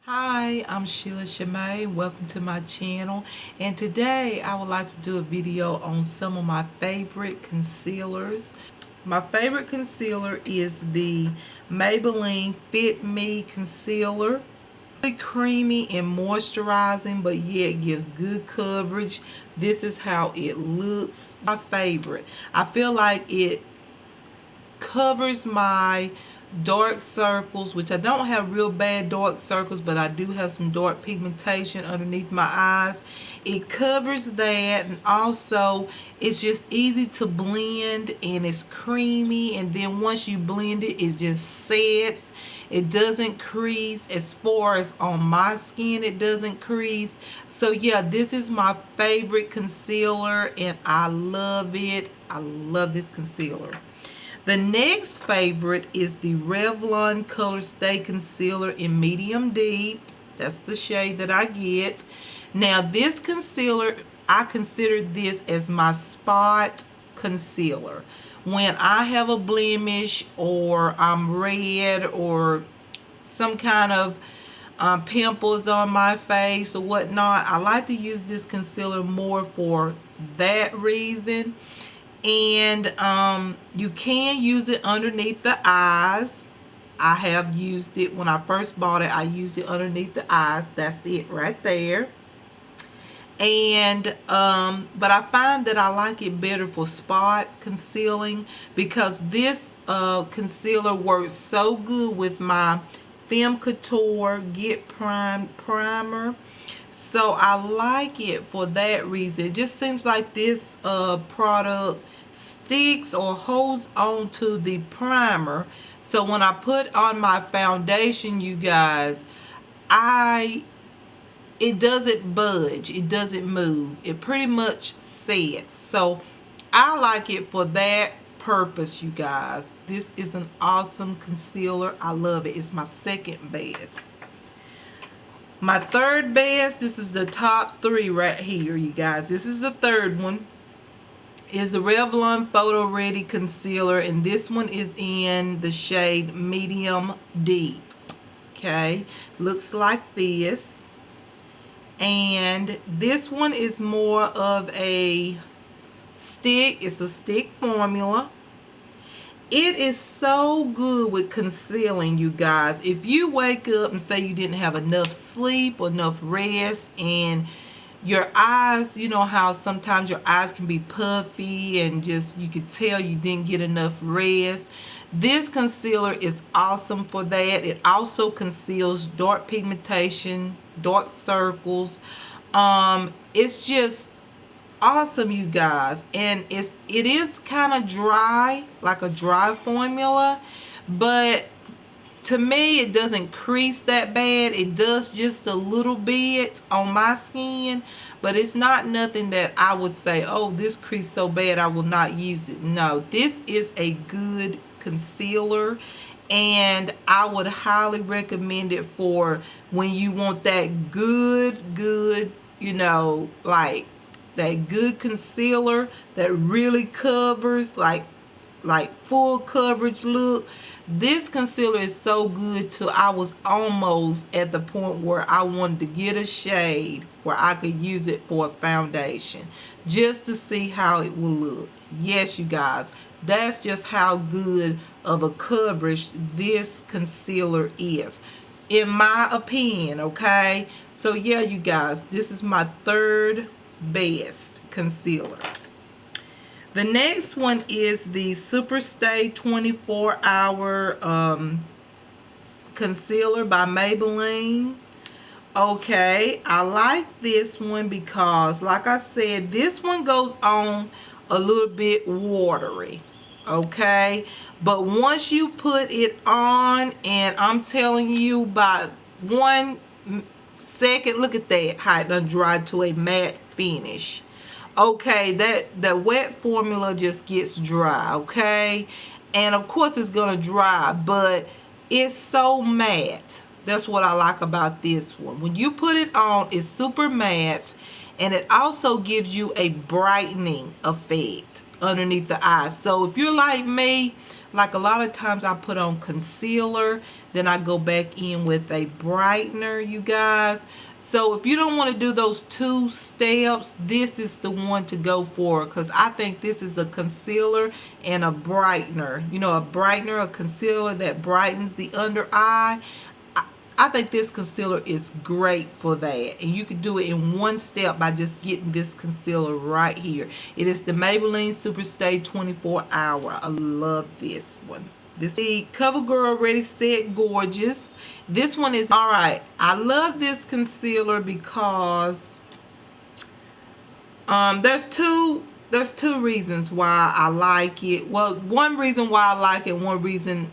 Hi, I'm Sheila Shamay. Welcome to my channel. And today I would like to do a video on some of my favorite concealers. My favorite concealer is the Maybelline Fit Me Concealer. Really creamy and moisturizing, but yet gives good coverage. This is how it looks. My favorite. I feel like it covers my dark circles, which I don't have real bad dark circles, but I do have some dark pigmentation underneath my eyes. It covers that, and also it's just easy to blend, and it's creamy, and then once you blend it, it just sets. It doesn't crease. As far as on my skin, it doesn't crease. So yeah, this is my favorite concealer, and I love it. I love this concealer. The next favorite is the Revlon Color Stay Concealer in Medium Deep. That's the shade that I get. Now this concealer, I consider this as my spot concealer. When I have a blemish, or I'm red, or some kind of pimples on my face or whatnot, I like to use this concealer more for that reason. And you can use it underneath the eyes. I have used it when I first bought it. I used it underneath the eyes. That's it right there. And but I find that I like it better for spot concealing, because this concealer works so good with my Femme Couture Get Primed Primer. So I like it for that reason. It just seems like this product sticks or holds on to the primer. So when I put on my foundation, you guys, I it doesn't budge. It doesn't move. It pretty much sets. So I like it for that purpose, you guys. This is an awesome concealer. I love it. It's my second best. My third best, this is the top three right here, you guys. This is the third one, is the Revlon Photo Ready Concealer, and this one is in the shade Medium Deep. Okay, looks like this. And this one is more of a stick. It's a stick formula. It is so good with concealing, you guys. If you wake up and say you didn't have enough sleep or enough rest, and your eyes, you know how sometimes your eyes can be puffy and just you can tell you didn't get enough rest. This concealer is awesome for that. It also conceals dark pigmentation, dark circles. It's just awesome, you guys. And it is kind of dry, like a dry formula, but to me it doesn't crease that bad. It does just a little bit on my skin, but it's not nothing that I would say, oh, this crease so bad I will not use it. No, this is a good concealer, and I would highly recommend it for when you want that good, you know, like that good concealer that really covers, like full coverage look. This concealer is so good till I was almost at the point where I wanted to get a shade where I could use it for a foundation, just to see how it will look. Yes, you guys, that's just how good of a coverage this concealer is, in my opinion. Okay, so yeah, you guys, this is my third best concealer. The next one is the Super Stay 24 Hour Concealer by Maybelline. Okay, I like this one because, like I said, this one goes on a little bit watery. Okay, but once you put it on, and I'm telling you, by 1 second, look at that, how it done dried to a matte finish. Okay, that the wet formula just gets dry. Okay, and of course it's gonna dry, but it's so matte. That's what I like about this one. When you put it on, it's super matte, and it also gives you a brightening effect underneath the eyes. So if you're like me, Like a lot of times I put on concealer, then I go back in with a brightener, you guys. So if you don't want to do those two steps, this is the one to go for, because I think this is a concealer and a brightener. You know, a brightener, a concealer that brightens the under eye. I think this concealer is great for that. And you can do it in one step by just getting this concealer right here. It is the Maybelline Superstay 24 Hour. I love this one. This is the CoverGirl Ready Set Gorgeous. This one is alright. I love this concealer because there's two reasons why I like it. Well, one reason why I like it, one reason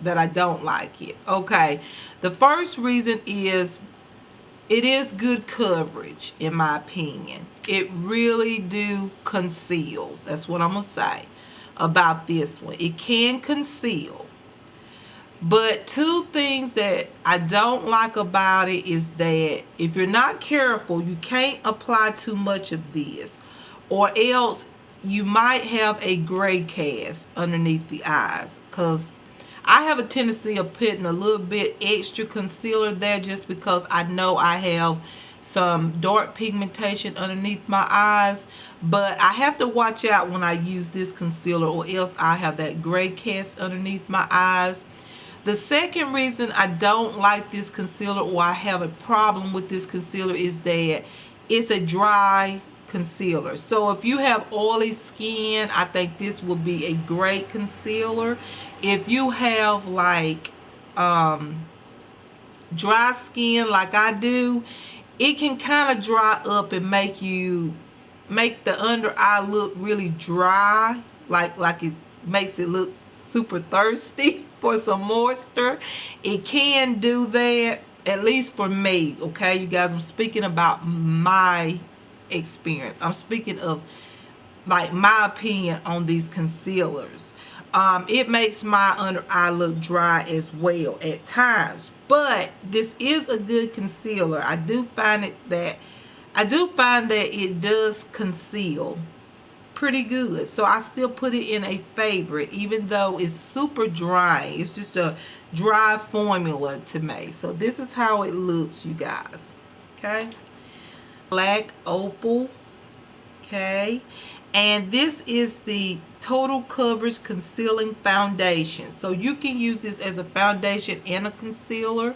that I don't like it. Okay, the first reason is it is good coverage, in my opinion. It really do conceal. That's what I'm gonna say about this one. It can conceal. But two things that I don't like about it is that if you're not careful, you can't apply too much of this, or else you might have a gray cast underneath the eyes. Because I have a tendency of putting a little bit extra concealer there just because I know I have some dark pigmentation underneath my eyes. But I have to watch out when I use this concealer, or else I have that gray cast underneath my eyes. The second reason I don't like this concealer, or I have a problem with this concealer, is that it's a dry concealer. So if you have oily skin, I think this will be a great concealer. If you have like dry skin like I do, it can kind of dry up and make the under eye look really dry, like it makes it look super thirsty for some moisture. It can do that, at least for me. Okay, you guys, I'm speaking about my experience. I'm speaking of like my opinion on these concealers. It makes my under eye look dry as well at times, but this is a good concealer. I do find that it does conceal pretty good. So I still put it in a favorite, even though it's super dry. It's just a dry formula to me. So this is how it looks, you guys. Okay, black opal. Okay, and this is the total coverage concealing foundation. So you can use this as a foundation and a concealer.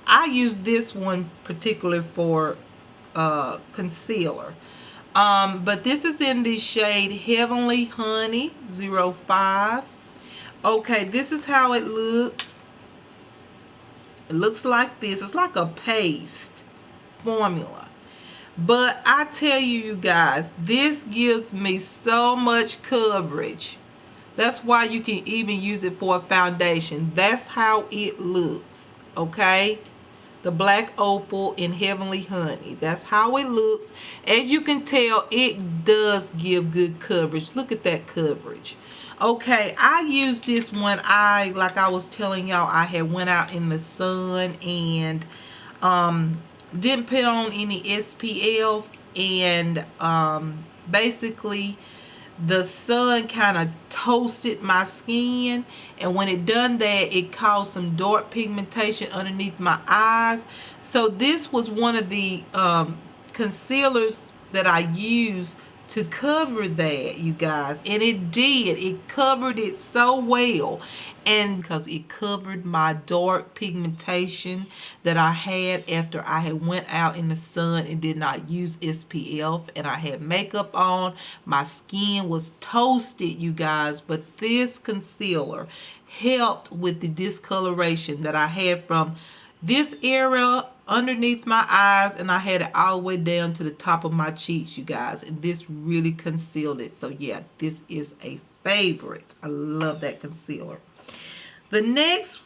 I use this one particularly for concealer. But this is in the shade Heavenly Honey 05. Okay, this is how it looks. It looks like this. It's like a paste formula. But I tell you, you guys, this gives me so much coverage. That's why you can even use it for a foundation. That's how it looks. Okay, the black opal in Heavenly Honey. That's how it looks. As you can tell, it does give good coverage. Look at that coverage. Okay, I used this one. Like I was telling y'all, I had went out in the sun and didn't put on any SPF, and basically the sun kind of toasted my skin, and when it done that, it caused some dark pigmentation underneath my eyes. So this was one of the concealers that I used to cover that, you guys, and it covered it so well. And because it covered my dark pigmentation that I had after I had went out in the sun and did not use SPF, and I had makeup on, my skin was toasted, you guys. But this concealer helped with the discoloration that I had from this area underneath my eyes, and I had it all the way down to the top of my cheeks, you guys, and this really concealed it. So yeah, this is a favorite. I love that concealer. The next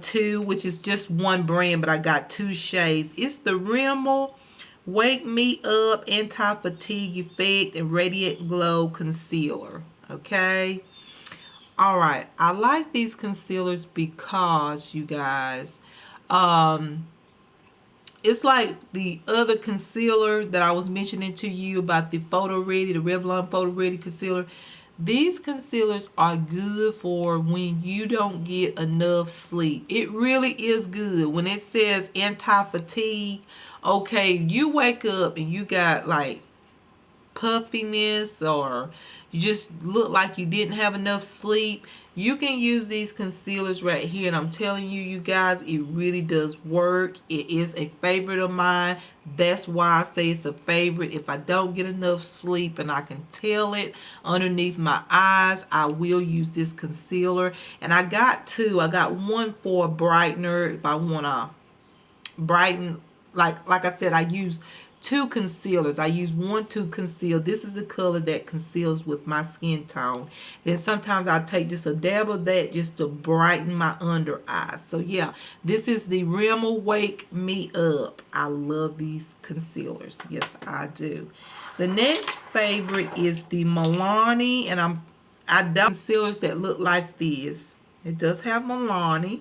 two, which is just one brand, but I got two shades. It's the Rimmel Wake Me Up Anti-Fatigue Effect and Radiant Glow Concealer. Okay. All right. I like these concealers because, you guys, it's like the other concealer that I was mentioning to you about the Photo Ready, the Revlon Photo Ready concealer. These concealers are good for when you don't get enough sleep. It really is good. When it says anti-fatigue, okay, you wake up and you got like puffiness, or you just look like you didn't have enough sleep, you can use these concealers right here. And I'm telling you, you guys, it really does work. It is a favorite of mine. That's why I say it's a favorite. If I don't get enough sleep and I can tell it underneath my eyes, I will use this concealer. And I got two. I got one for a brightener if I want to brighten. Like I said, I use two concealers. I use one to conceal. This is the color that conceals with my skin tone. Then sometimes I take just a dab of that just to brighten my under eyes. So yeah, this is the Rimmel Wake Me Up. I love these concealers. Yes, I do. The next favorite is the Milani, and I don't concealers that look like this. It does have Milani.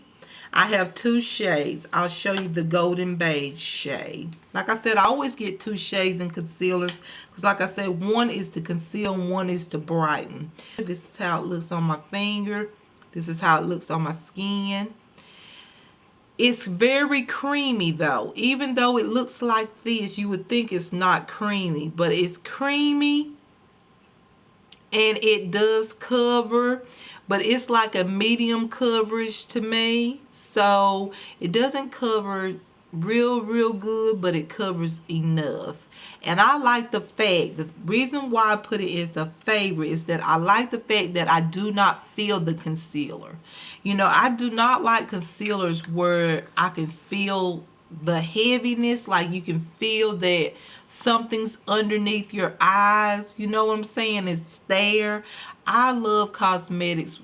I have two shades. I'll show you the golden beige shade. Like I said, I always get two shades in concealers because like I said, one is to conceal and one is to brighten. This is how it looks on my finger. This is how it looks on my skin. It's very creamy though. Even though it looks like this, you would think it's not creamy, but it's creamy and it does cover, but it's like a medium coverage to me. So it doesn't cover real good, but it covers enough. And I like the fact, the reason why I put it as a favorite is that I like the fact that I do not feel the concealer. You know, I do not like concealers where I can feel the heaviness, like you can feel that something's underneath your eyes. You know what I'm saying? It's there. I love cosmetics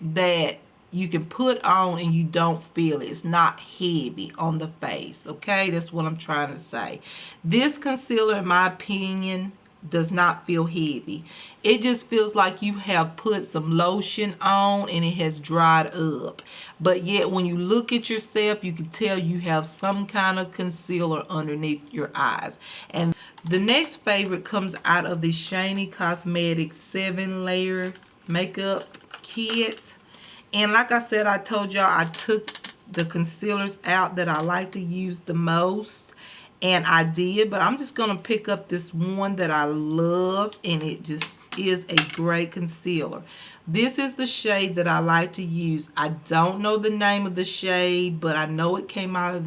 that you can put on and you don't feel it. It's not heavy on the face. Okay, that's what I'm trying to say. This concealer, in my opinion, does not feel heavy. It just feels like you have put some lotion on and it has dried up. But yet when you look at yourself, you can tell you have some kind of concealer underneath your eyes. And the next favorite comes out of the Shiny Cosmetics 7-layer makeup kit. And like I said, I told y'all I took the concealers out that I like to use the most. And I did, but I'm just going to pick up this one that I love, and it just is a great concealer. This is the shade that I like to use. I don't know the name of the shade, but I know it came out of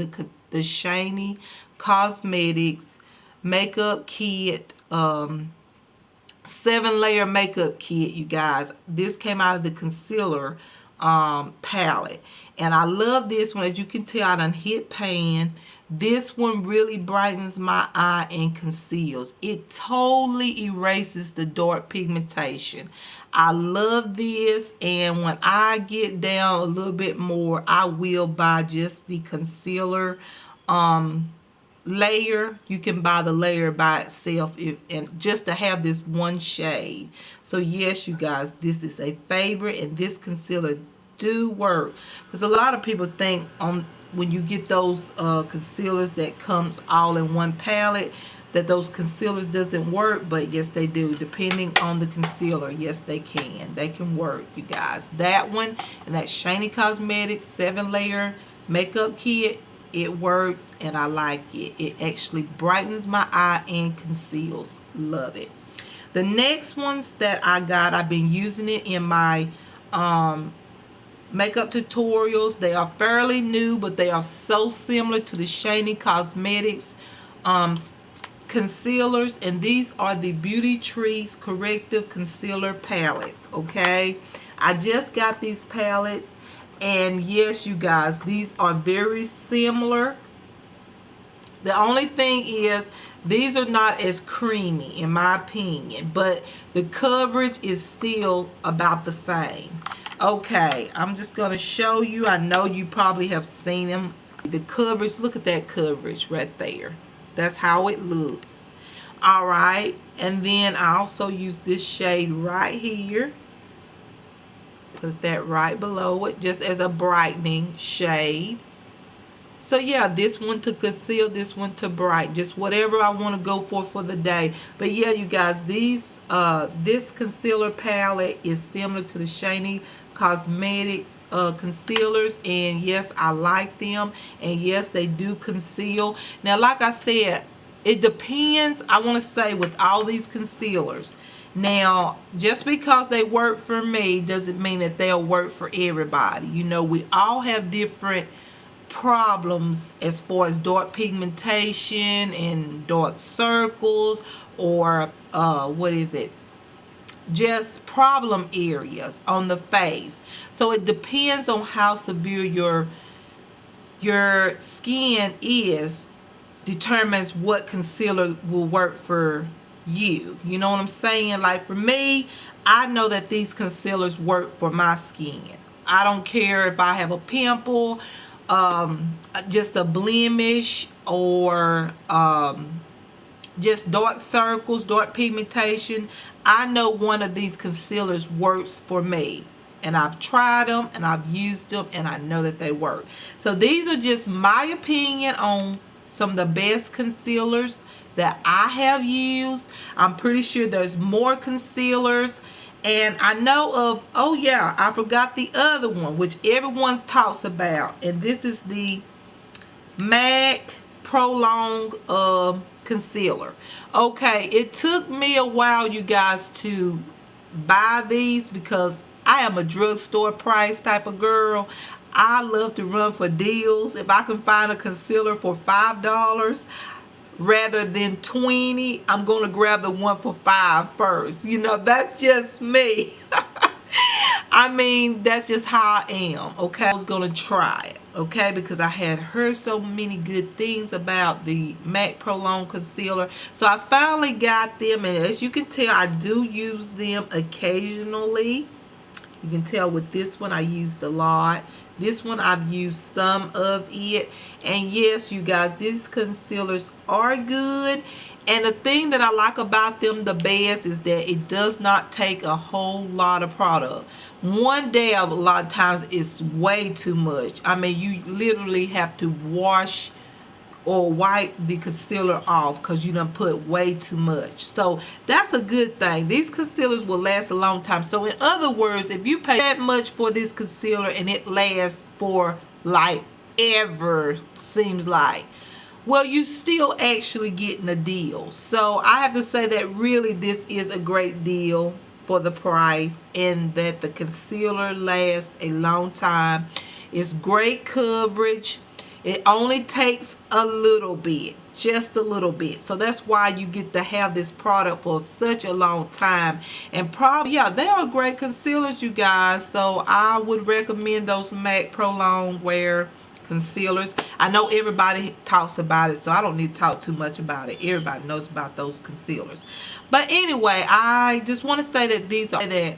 the Shiny Cosmetics makeup kit, 7-layer makeup kit, you guys. This came out of the concealer palette. And I love this one. As you can tell, I done hit pan. This one really brightens my eye and conceals. It totally erases the dark pigmentation. I love this, and when I get down a little bit more, I will buy just the concealer layer. You can buy the layer by itself and just to have this one shade. So yes, you guys, this is a favorite, and this concealer do work, because a lot of people think when you get those concealers that comes all in one palette that those concealers doesn't work, but yes they do. Depending on the concealer, yes they can work, you guys. That one and that Shiny Cosmetics 7-layer makeup kit, it works and I like it. It actually brightens my eye and conceals. Love it. The next ones that I got, I've been using it in my makeup tutorials. They are fairly new, but they are so similar to the Shiny Cosmetics concealers, and these are the Beauty Trees Corrective Concealer Palettes. Okay, I just got these palettes, and yes, you guys, these are very similar. The only thing is these are not as creamy in my opinion, but the coverage is still about the same. Okay, I'm just going to show you. I know you probably have seen them. The coverage, look at that coverage right there. That's how it looks. Alright, and then I also use this shade right here. Put that right below it, just as a brightening shade. So yeah, this one to conceal, this one to brighten. Just whatever I want to go for the day. But yeah, you guys, these This concealer palette is similar to the Shiny Cosmetics concealers, and yes, I like them, and yes, they do conceal. Now, like I said, it depends. I want to say with all these concealers, now just because they work for me doesn't mean that they'll work for everybody. You know, we all have different problems as far as dark pigmentation and dark circles, or what is it, just problem areas on the face. So it depends on how severe your skin is, determines what concealer will work for you. You know what I'm saying? Like for me, I know that these concealers work for my skin. I don't care if I have a pimple, just a blemish, or just dark circles, dark pigmentation. I know one of these concealers works for me. And I've tried them and I've used them and I know that they work. So these are just my opinion on some of the best concealers that I have used. I'm pretty sure there's more concealers. And I know of, oh yeah, I forgot the other one, which everyone talks about. And this is the MAC Prolong concealer. Okay, it took me a while, you guys, to buy these because I am a drugstore price type of girl. I love to run for deals. If I can find a concealer for $5 rather than 20, I'm gonna grab the one for 5 first. You know, that's just me. I mean, that's just how I am, okay? I was gonna try it, okay? Because I had heard so many good things about the MAC Prolong Concealer. So I finally got them, and as you can tell, I do use them occasionally. You can tell with this one I used a lot. This one I've used some of it. And yes, you guys, these concealers are good. And the thing that I like about them the best is that it does not take a whole lot of product. One day a lot of times it's way too much. I mean, you literally have to wash or wipe the concealer off because you done put way too much. So that's a good thing. These concealers will last a long time. So in other words, if you pay that much for this concealer and it lasts for like ever, seems like, well, you still actually getting a deal. So I have to say that really this is a great deal for the price, and that the concealer lasts a long time. It's great coverage. It only takes a little bit, just a little bit. So that's why you get to have this product for such a long time. And probably, yeah, they are great concealers, you guys. So I would recommend those MAC Prolong Wear concealers. I know everybody talks about it, so I don't need to talk too much about it. Everybody knows about those concealers. But anyway, I just want to say that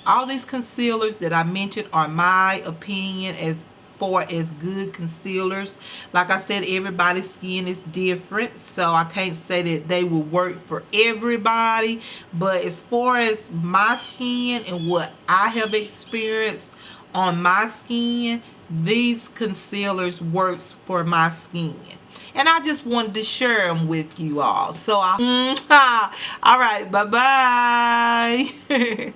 all these concealers that I mentioned are my opinion as far as good concealers. Like I said, everybody's skin is different, so I can't say that they will work for everybody. But as far as my skin and what I have experienced on my skin, these concealers works for my skin. And I just wanted to share them with you all. So all right, bye bye.